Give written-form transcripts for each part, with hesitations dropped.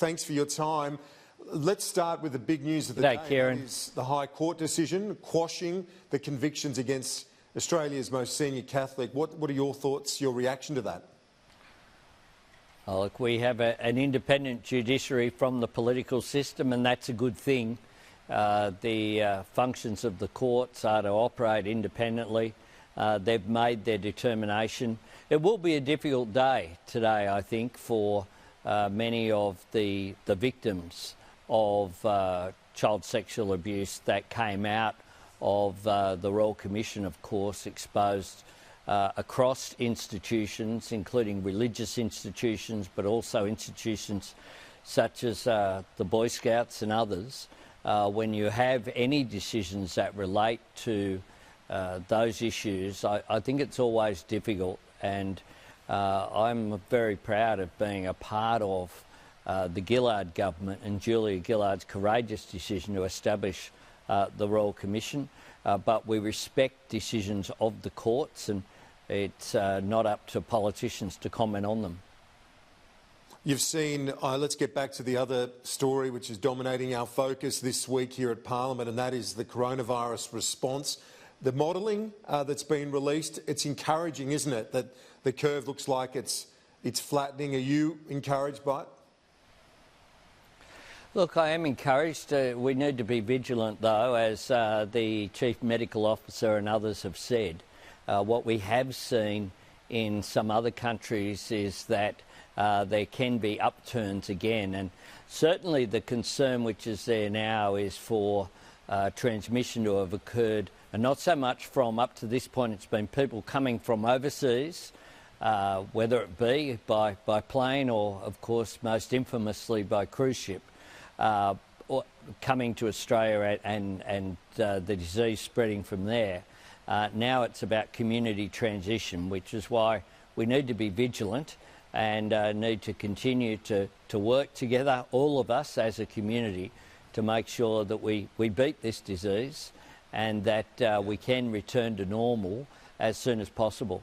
thanks for your time. Let's start with the big news of the G'day, day. Kieran. That is the High Court decision quashing the convictions against Australia's most senior Catholic. What are your thoughts, your reaction to that? Oh, look, we have an independent judiciary from the political system, and that's a good thing. The functions of the courts are to operate independently. They've made their determination. It will be a difficult day today, I think, for many of the victims of child sexual abuse that came out of the Royal Commission, of course, exposed across institutions, including religious institutions, but also institutions such as the Boy Scouts and others. When you have any decisions that relate to those issues, I think it's always difficult, and I'm very proud of being a part of the Gillard government and Julia Gillard's courageous decision to establish the Royal Commission, but we respect decisions of the courts, and it's not up to politicians to comment on them. You've seen, let's get back to the other story which is dominating our focus this week here at Parliament, and that is the coronavirus response. The modelling that's been released, it's encouraging, isn't it, that the curve looks like it's flattening. Are you encouraged by it? Look, I am encouraged. We need to be vigilant, though, as the Chief Medical Officer and others have said. What we have seen in some other countries is that there can be upturns again, and certainly the concern which is there now is for transmission to have occurred, and not so much from, up to this point, it's been people coming from overseas, whether it be by plane or, of course, most infamously by cruise ship, or coming to Australia and the disease spreading from there. Now it's about community transition, which is why we need to be vigilant and need to continue to work together, all of us as a community, to make sure that we beat this disease and that we can return to normal as soon as possible.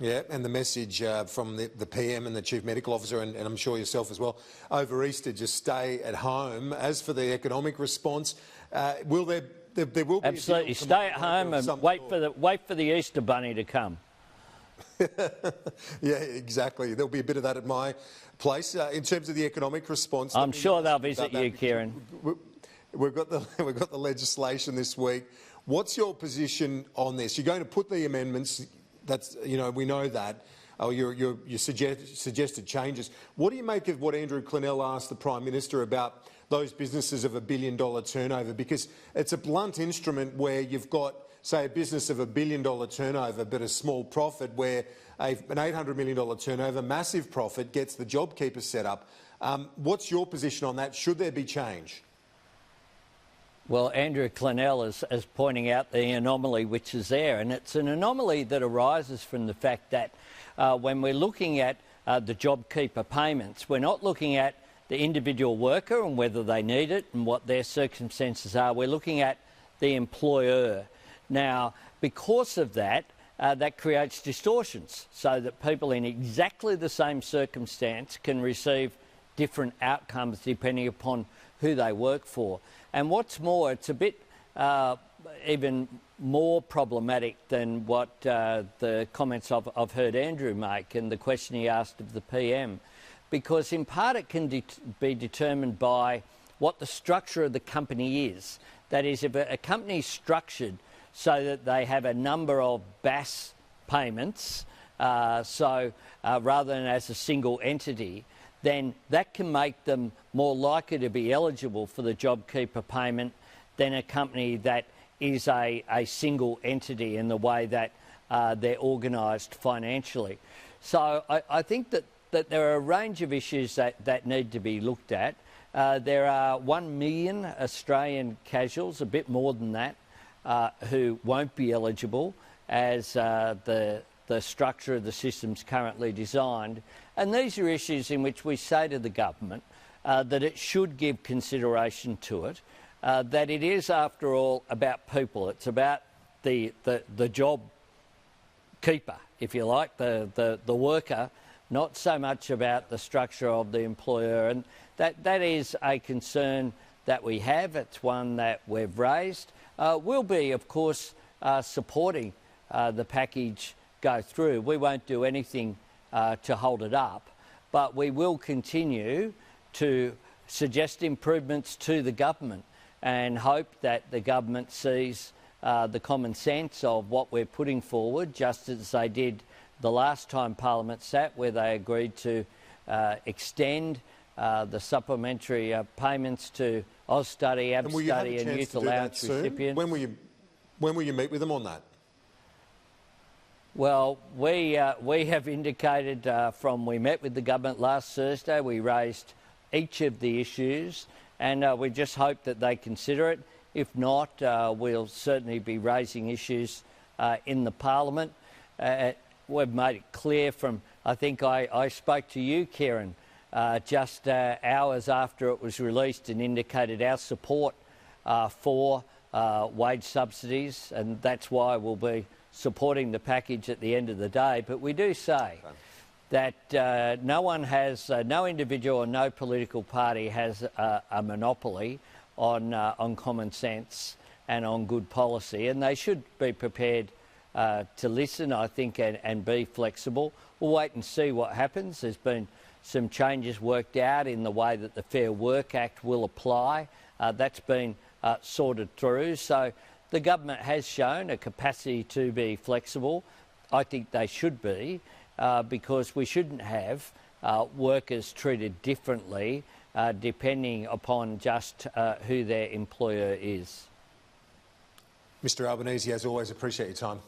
Yeah, and the message from the PM and the Chief Medical Officer, and I'm sure yourself as well, over Easter, just stay at home. As for the economic response, will there will be absolutely stay at home and wait for the Easter Bunny to come. Yeah, exactly. There'll be a bit of that at my place. In terms of the economic response, I'm sure they'll visit you, Kieran. We've got the legislation this week. What's your position on this? You're going to put the amendments. That's, we know that. Oh, you suggested changes. What do you make of what Andrew Clennell asked the Prime Minister about those businesses of $1 billion turnover? Because it's a blunt instrument where you've got, say, a business of $1 billion turnover but a small profit, where an $800 million turnover, massive profit, gets the JobKeeper set up. What's your position on that? Should there be change? Well, Andrew Clennell is pointing out the anomaly which is there, and it's an anomaly that arises from the fact that when we're looking at the JobKeeper payments, we're not looking at the individual worker and whether they need it and what their circumstances are. We're looking at the employer. Now, because of that, that creates distortions, so that people in exactly the same circumstance can receive different outcomes depending upon who they work for. And what's more, it's a bit even more problematic than what the comments I've heard Andrew make and the question he asked of the PM, because in part it can be determined by what the structure of the company is. That is, if a company is structured so that they have a number of BAS payments, rather than as a single entity, then that can make them more likely to be eligible for the JobKeeper payment than a company that is a single entity in the way that they're organised financially. So I think that there are a range of issues that need to be looked at. There are 1 million Australian casuals, a bit more than that, who won't be eligible as the structure of the system's currently designed. And these are issues in which we say to the government that it should give consideration to it, that it is, after all, about people. It's about the job keeper, if you like, the worker not so much about the structure of the employer. And that is a concern that we have. It's one that we've raised. We'll be, of course, supporting the package go through. We won't do anything to hold it up, but we will continue to suggest improvements to the government and hope that the government sees the common sense of what we're putting forward, just as they did the last time Parliament sat, where they agreed to extend the supplementary payments to Austudy, Abstudy and Youth Allowance recipients. When will you meet with them on that? Well, we have indicated from we met with the government last Thursday, we raised each of the issues, and we just hope that they consider it. If not, we'll certainly be raising issues in the Parliament. We've made it clear from, I think I spoke to you, Kieran, just hours after it was released and indicated our support for wage subsidies, and that's why we'll be supporting the package at the end of the day. But we do say that no individual or no political party has a monopoly on common sense and on good policy, and they should be prepared to listen, I think, and be flexible. We'll wait and see what happens. There's been some changes worked out in the way that the Fair Work Act will apply. That's been sorted through. So the government has shown a capacity to be flexible. I think they should be, because we shouldn't have workers treated differently depending upon just who their employer is. Mr Albanese, as always, appreciate your time.